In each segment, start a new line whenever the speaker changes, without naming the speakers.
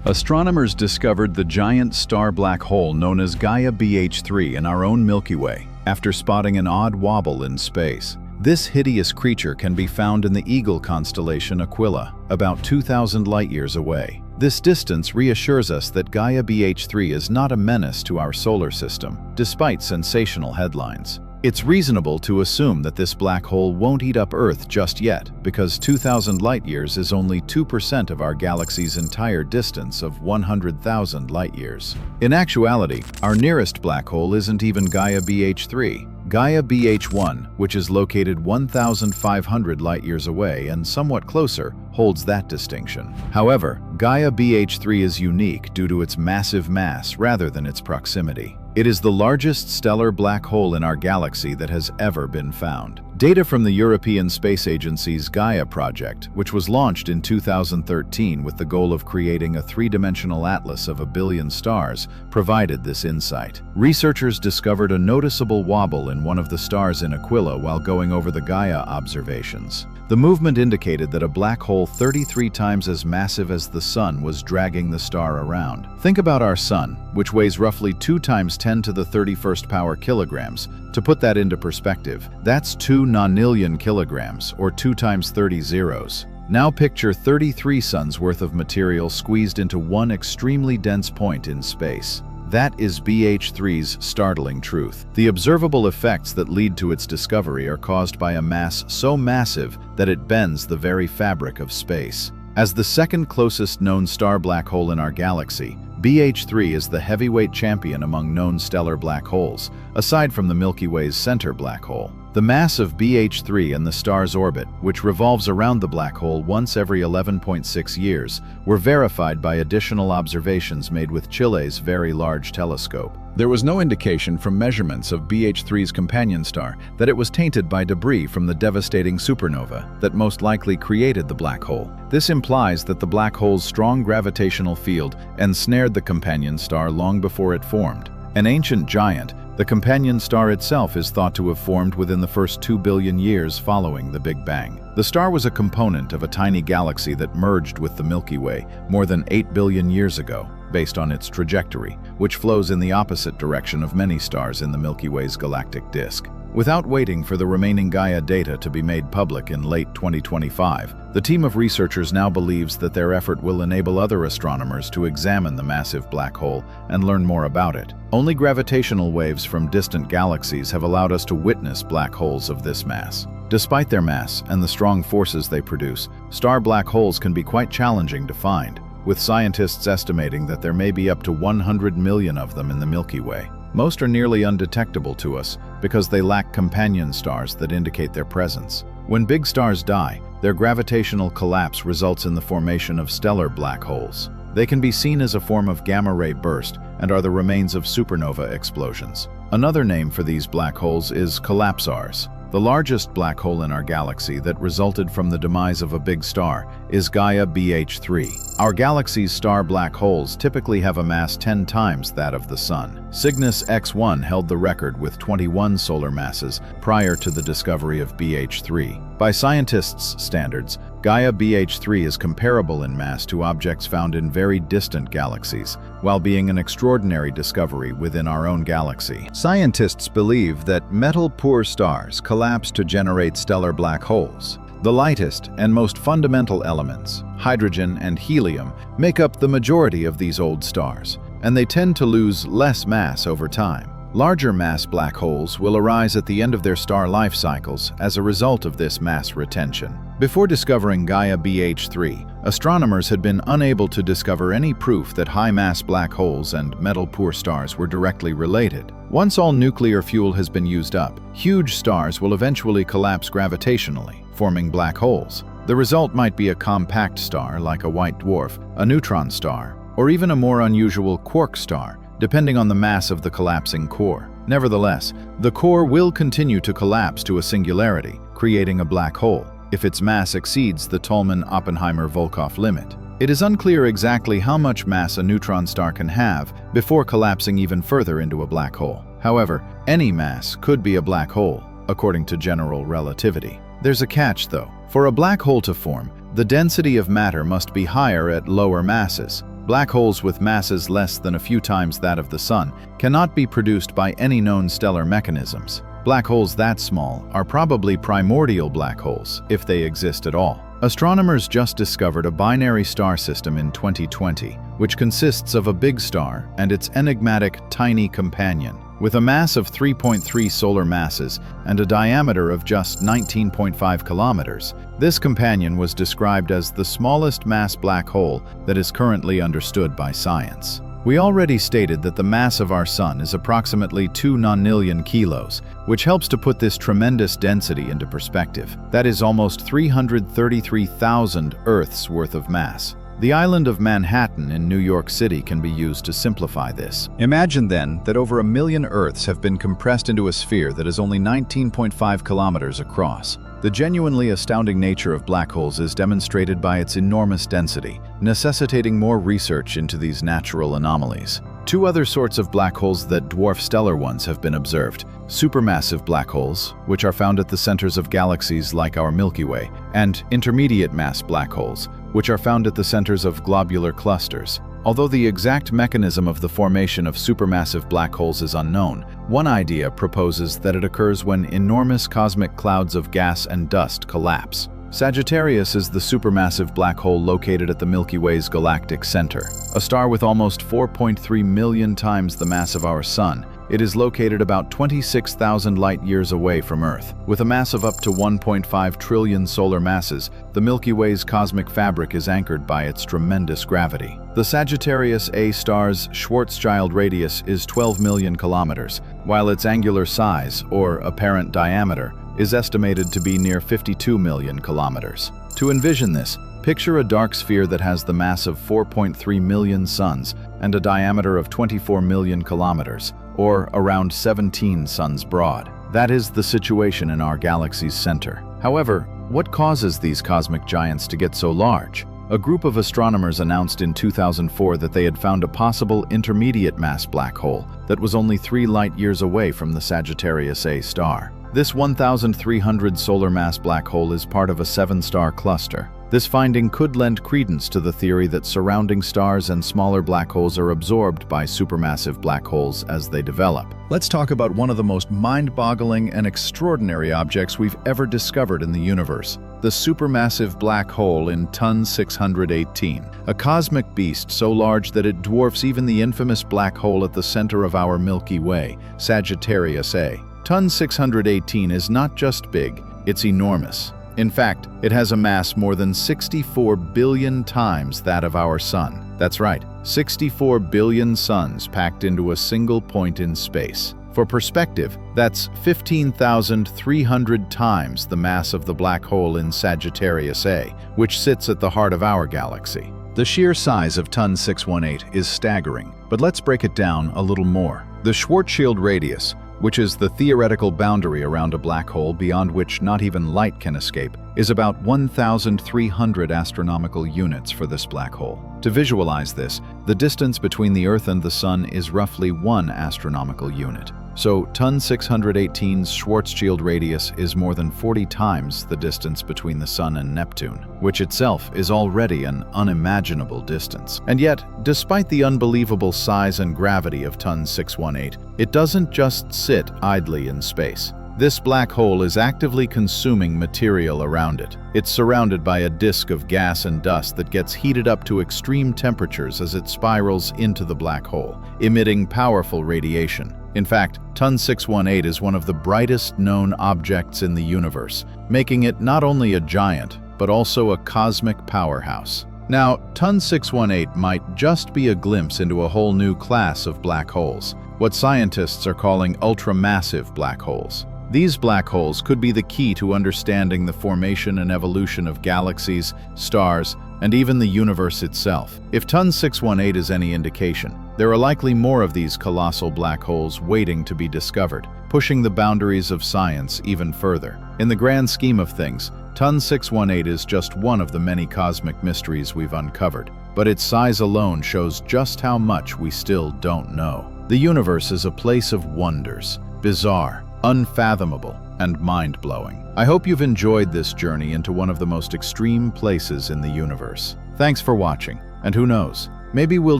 Astronomers discovered the giant star black hole known as Gaia BH3 in our own Milky Way after spotting an odd wobble in space. This hideous creature can be found in the Eagle constellation Aquila, about 2,000 light-years away. This distance reassures us that Gaia BH3 is not a menace to our solar system, despite sensational headlines. It's reasonable to assume that this black hole won't eat up Earth just yet, because 2,000 light-years is only 2% of our galaxy's entire distance of 100,000 light-years. In actuality, our nearest black hole isn't even Gaia BH3. Gaia BH1, which is located 1,500 light-years away and somewhat closer, holds that distinction. However, Gaia BH3 is unique due to its massive mass rather than its proximity. It is the largest stellar black hole in our galaxy that has ever been found. Data from the European Space Agency's Gaia project, which was launched in 2013 with the goal of creating a three-dimensional atlas of 1 billion stars, provided this insight. Researchers discovered a noticeable wobble in one of the stars in Aquila while going over the Gaia observations. The movement indicated that a black hole 33 times as massive as the Sun was dragging the star around. Think about our Sun, which weighs roughly 2 times 10 to the 31st power kilograms. To put that into perspective, that's 2 nonillion kilograms, or 2 times 30 zeros. Now picture 33 suns worth of material squeezed into one extremely dense point in space. That is BH3's startling truth. The observable effects that lead to its discovery are caused by a mass so massive that it bends the very fabric of space. As the second closest known star black hole in our galaxy, BH3 is the heavyweight champion among known stellar black holes, aside from the Milky Way's center black hole. The mass of BH3 and the star's orbit, which revolves around the black hole once every 11.6 years, were verified by additional observations made with Chile's Very Large Telescope. There was no indication from measurements of BH3's companion star that it was tainted by debris from the devastating supernova that most likely created the black hole. This implies that the black hole's strong gravitational field ensnared the companion star long before it formed. An ancient giant, the companion star itself is thought to have formed within the first 2 billion years following the Big Bang. The star was a component of a tiny galaxy that merged with the Milky Way more than 8 billion years ago, based on its trajectory, which flows in the opposite direction of many stars in the Milky Way's galactic disk. Without waiting for the remaining Gaia data to be made public in late 2025, the team of researchers now believes that their effort will enable other astronomers to examine the massive black hole and learn more about it. Only gravitational waves from distant galaxies have allowed us to witness black holes of this mass. Despite their mass and the strong forces they produce, star black holes can be quite challenging to find, with scientists estimating that there may be up to 100 million of them in the Milky Way. Most are nearly undetectable to us because they lack companion stars that indicate their presence. When big stars die, their gravitational collapse results in the formation of stellar black holes. They can be seen as a form of gamma-ray burst and are the remains of supernova explosions. Another name for these black holes is collapsars. The largest black hole in our galaxy that resulted from the demise of a big star is Gaia BH3. Our galaxy's star black holes typically have a mass 10 times that of the Sun. Cygnus X-1 held the record with 21 solar masses prior to the discovery of BH3. By scientists' standards, Gaia BH3 is comparable in mass to objects found in very distant galaxies, while being an extraordinary discovery within our own galaxy. Scientists believe that metal-poor stars collapse to generate stellar black holes. The lightest and most fundamental elements, hydrogen and helium, make up the majority of these old stars, and they tend to lose less mass over time. Larger mass black holes will arise at the end of their star life cycles as a result of this mass retention. Before discovering Gaia BH3, astronomers had been unable to discover any proof that high-mass black holes and metal-poor stars were directly related. Once all nuclear fuel has been used up, huge stars will eventually collapse gravitationally, forming black holes. The result might be a compact star like a white dwarf, a neutron star, or even a more unusual quark star, depending on the mass of the collapsing core. Nevertheless, the core will continue to collapse to a singularity, creating a black hole, if its mass exceeds the Tolman-Oppenheimer-Volkoff limit. It is unclear exactly how much mass a neutron star can have before collapsing even further into a black hole. However, any mass could be a black hole, according to general relativity. There's a catch, though. For a black hole to form, the density of matter must be higher at lower masses. Black holes with masses less than a few times that of the Sun cannot be produced by any known stellar mechanisms. Black holes that small are probably primordial black holes, if they exist at all. Astronomers just discovered a binary star system in 2020, which consists of a big star and its enigmatic tiny companion. With a mass of 3.3 solar masses and a diameter of just 19.5 kilometers, this companion was described as the smallest mass black hole that is currently understood by science. We already stated that the mass of our Sun is approximately 2 nonillion kilos, which helps to put this tremendous density into perspective. That is almost 333,000 Earths worth of mass. The island of Manhattan in New York City can be used to simplify this. Imagine then that over 1 million Earths have been compressed into a sphere that is only 19.5 kilometers across. The genuinely astounding nature of black holes is demonstrated by its enormous density, necessitating more research into these natural anomalies. Two other sorts of black holes that dwarf stellar ones have been observed: supermassive black holes, which are found at the centers of galaxies like our Milky Way, and intermediate mass black holes, which are found at the centers of globular clusters. Although the exact mechanism of the formation of supermassive black holes is unknown, one idea proposes that it occurs when enormous cosmic clouds of gas and dust collapse. Sagittarius is the supermassive black hole located at the Milky Way's galactic center. A star with almost 4.3 million times the mass of our Sun, it is located about 26,000 light-years away from Earth. With a mass of up to 1.5 trillion solar masses, the Milky Way's cosmic fabric is anchored by its tremendous gravity. The Sagittarius A star's Schwarzschild radius is 12 million kilometers, while its angular size, or apparent diameter, is estimated to be near 52 million kilometers. To envision this, picture a dark sphere that has the mass of 4.3 million suns and a diameter of 24 million kilometers, or around 17 suns broad. That is the situation in our galaxy's center. However, what causes these cosmic giants to get so large? A group of astronomers announced in 2004 that they had found a possible intermediate mass black hole that was only 3 light-years away from the Sagittarius A star. This 1,300 solar mass black hole is part of a 7-star cluster. This finding could lend credence to the theory that surrounding stars and smaller black holes are absorbed by supermassive black holes as they develop. Let's talk about one of the most mind-boggling and extraordinary objects we've ever discovered in the universe: the supermassive black hole in TON 618, a cosmic beast so large that it dwarfs even the infamous black hole at the center of our Milky Way, Sagittarius A. TON 618 is not just big, it's enormous. In fact, it has a mass more than 64 billion times that of our Sun. That's right, 64 billion suns packed into a single point in space. For perspective, that's 15,300 times the mass of the black hole in Sagittarius A, which sits at the heart of our galaxy. The sheer size of TON 618 is staggering, but let's break it down a little more. The Schwarzschild radius, which is the theoretical boundary around a black hole beyond which not even light can escape, is about 1,300 astronomical units for this black hole. To visualize this, the distance between the Earth and the Sun is roughly 1 astronomical unit. So TON 618's Schwarzschild radius is more than 40 times the distance between the Sun and Neptune, which itself is already an unimaginable distance. And yet, despite the unbelievable size and gravity of TON 618, it doesn't just sit idly in space. This black hole is actively consuming material around it. It's surrounded by a disk of gas and dust that gets heated up to extreme temperatures as it spirals into the black hole, emitting powerful radiation. In fact, TON 618 is one of the brightest known objects in the universe, making it not only a giant, but also a cosmic powerhouse. Now, TON 618 might just be a glimpse into a whole new class of black holes, what scientists are calling ultramassive black holes. These black holes could be the key to understanding the formation and evolution of galaxies, stars, and even the universe itself. If TON 618 is any indication, there are likely more of these colossal black holes waiting to be discovered, pushing the boundaries of science even further. In the grand scheme of things, TON 618 is just one of the many cosmic mysteries we've uncovered, but its size alone shows just how much we still don't know. The universe is a place of wonders, bizarre, unfathomable, and mind-blowing. I hope you've enjoyed this journey into one of the most extreme places in the universe. Thanks for watching, and who knows, Maybe we'll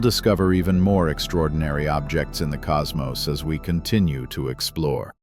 discover even more extraordinary objects in the cosmos as we continue to explore.